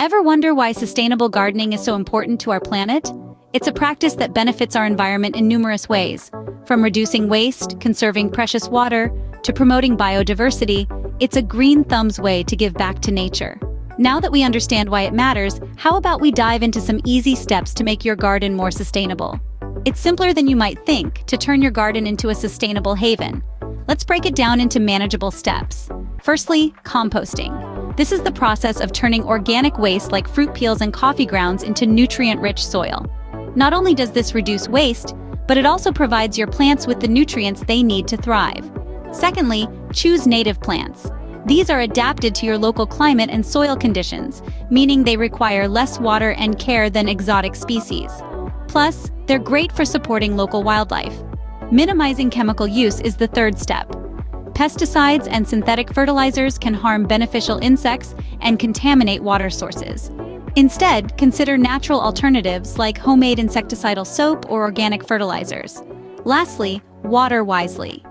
Ever wonder why sustainable gardening is so important to our planet? It's a practice that benefits our environment in numerous ways. From reducing waste, conserving precious water, to promoting biodiversity, it's a green thumb's way to give back to nature. Now that we understand why it matters, how about we dive into some easy steps to make your garden more sustainable? It's simpler than you might think to turn your garden into a sustainable haven. Let's break it down into manageable steps. Firstly, composting. This is the process of turning organic waste like fruit peels and coffee grounds into nutrient-rich soil. Not only does this reduce waste, but it also provides your plants with the nutrients they need to thrive. Secondly, choose native plants. These are adapted to your local climate and soil conditions, meaning they require less water and care than exotic species. Plus, they're great for supporting local wildlife. Minimizing chemical use is the third step. Pesticides and synthetic fertilizers can harm beneficial insects and contaminate water sources. Instead, consider natural alternatives like homemade insecticidal soap or organic fertilizers. Lastly, water wisely.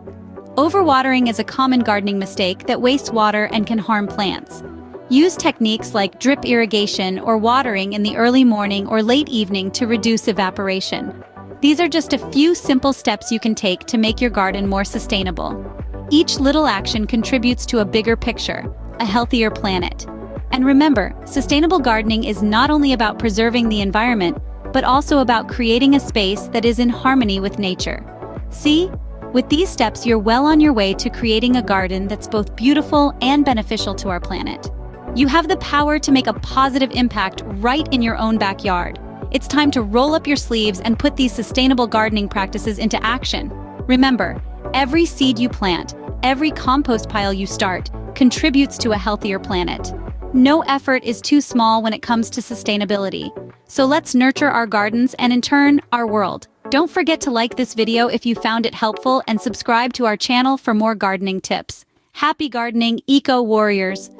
Overwatering is a common gardening mistake that wastes water and can harm plants. Use techniques like drip irrigation or watering in the early morning or late evening to reduce evaporation. These are just a few simple steps you can take to make your garden more sustainable. Each little action contributes to a bigger picture, a healthier planet. And remember, sustainable gardening is not only about preserving the environment, but also about creating a space that is in harmony with nature. See? With these steps, you're well on your way to creating a garden that's both beautiful and beneficial to our planet. You have the power to make a positive impact right in your own backyard. It's time to roll up your sleeves and put these sustainable gardening practices into action. Remember, every seed you plant, every compost pile you start, contributes to a healthier planet. No effort is too small when it comes to sustainability. So let's nurture our gardens and in turn, our world. Don't forget to like this video if you found it helpful and subscribe to our channel for more gardening tips. Happy gardening, eco-warriors!